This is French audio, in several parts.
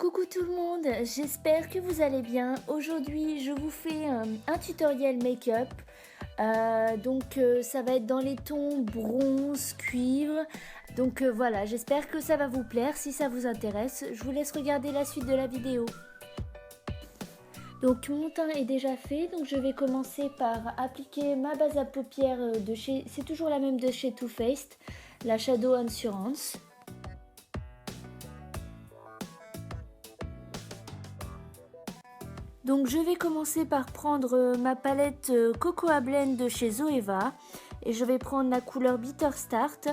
Coucou tout le monde, j'espère que vous allez bien. Aujourd'hui, je vous fais un tutoriel make-up. Ça va être dans les tons bronze, cuivre. Voilà, j'espère que ça va vous plaire. Si ça vous intéresse, je vous laisse regarder la suite de la vidéo. Donc mon teint est déjà fait, donc je vais commencer par appliquer ma base à paupières de chez... C'est toujours la même de chez Too Faced, la Shadow Assurance. Donc je vais commencer par prendre ma palette Cocoa Blend de chez Zoeva et je vais prendre la couleur Bitter Start.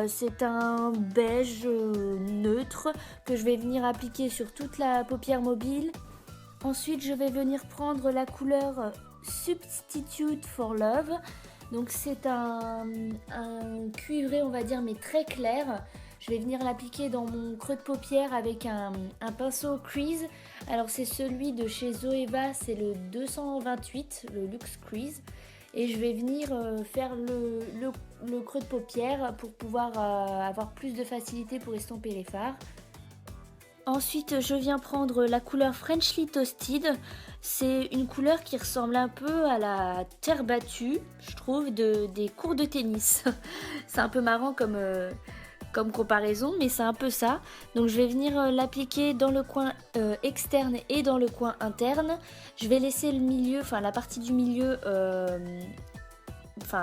C'est un beige neutre que je vais venir appliquer sur toute la paupière mobile. Ensuite je vais venir prendre la couleur Substitute for Love. Donc c'est un cuivré, on va dire, mais très clair. Je vais venir l'appliquer dans mon creux de paupière avec un pinceau Crease. Alors c'est celui de chez Zoeva, c'est le 228, le Luxe Crease. Et je vais venir faire le creux de paupière pour pouvoir avoir plus de facilité pour estomper les fards. Ensuite, je viens prendre la couleur Freshly Toasted. C'est une couleur qui ressemble un peu à la terre battue, je trouve, des cours de tennis. C'est un peu marrant comme comparaison, mais c'est un peu ça. Donc je vais venir l'appliquer dans le coin externe et dans le coin interne. Je vais laisser le milieu, enfin la partie du milieu...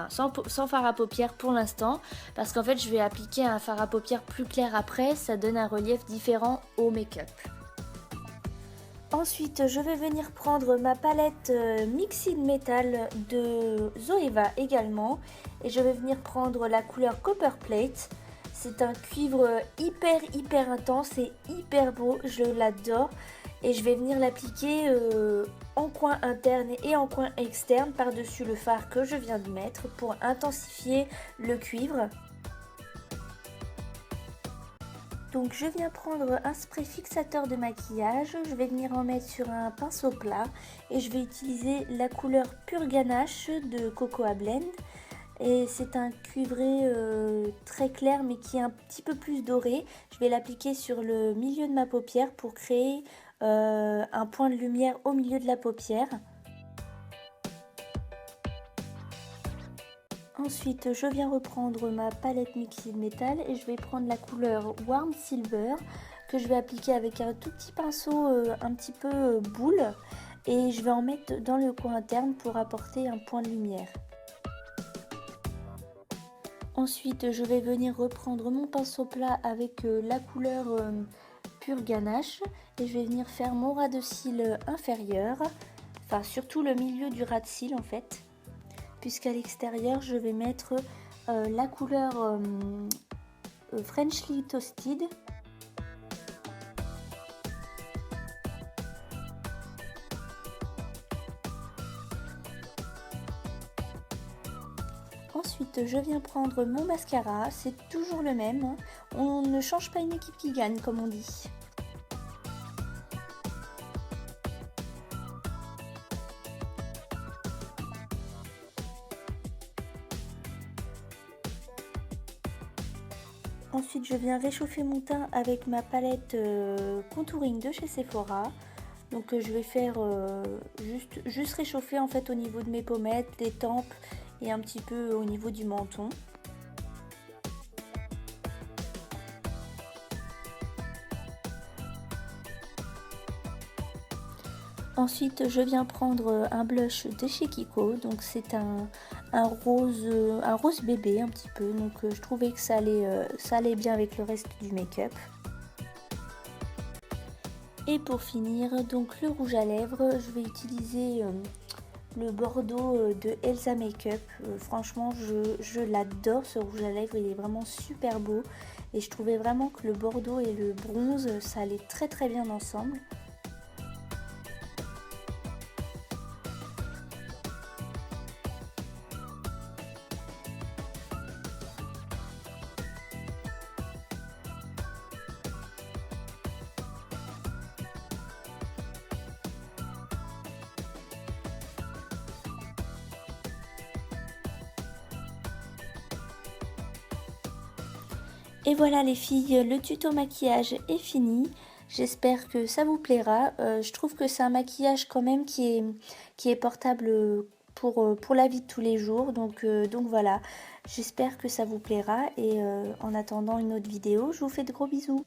sans fard à paupières pour l'instant, parce qu'en fait je vais appliquer un fard à paupières plus clair après, ça donne un relief différent au make-up. Ensuite je vais venir prendre ma palette Mixing Metal de Zoeva également, et je vais venir prendre la couleur Copper Plate. C'est un cuivre hyper intense et hyper beau, je l'adore. Et je vais venir l'appliquer en coin interne et en coin externe par-dessus le fard que je viens de mettre pour intensifier le cuivre. Donc je viens prendre un spray fixateur de maquillage, je vais venir en mettre sur un pinceau plat et je vais utiliser la couleur Pure Ganache de Cocoa Blend. Et c'est un cuivré très clair mais qui est un petit peu plus doré. Je vais l'appliquer sur le milieu de ma paupière pour créer un point de lumière au milieu de la paupière. Ensuite, je viens reprendre ma palette Mixing Metal et je vais prendre la couleur Warm Silver que je vais appliquer avec un tout petit pinceau un petit peu boule, et je vais en mettre dans le coin interne pour apporter un point de lumière. Ensuite, je vais venir reprendre mon pinceau plat avec la couleur Pure Ganache et je vais venir faire mon ras de cils inférieur, enfin surtout le milieu du ras de cils en fait, puisqu'à l'extérieur je vais mettre la couleur Freshly Toasted. Ensuite, je viens prendre mon mascara, c'est toujours le même, hein. On ne change pas une équipe qui gagne, comme on dit. Ensuite, je viens réchauffer mon teint avec ma palette contouring de chez Sephora. Donc je vais faire juste réchauffer en fait au niveau de mes pommettes, des tempes et un petit peu au niveau du menton. Ensuite, je viens prendre un blush de chez Kiko. Donc c'est un rose bébé un petit peu. Donc je trouvais que ça allait bien avec le reste du make-up. Et pour finir, donc le rouge à lèvres, je vais utiliser le Bordeaux de Elsa Makeup. Franchement, je l'adore ce rouge à lèvres, il est vraiment super beau. Et je trouvais vraiment que le Bordeaux et le bronze, ça allait très bien ensemble. Et voilà les filles, le tuto maquillage est fini. J'espère que ça vous plaira. Je trouve que c'est un maquillage quand même qui est portable pour la vie de tous les jours. Donc voilà, j'espère que ça vous plaira et en attendant une autre vidéo, je vous fais de gros bisous.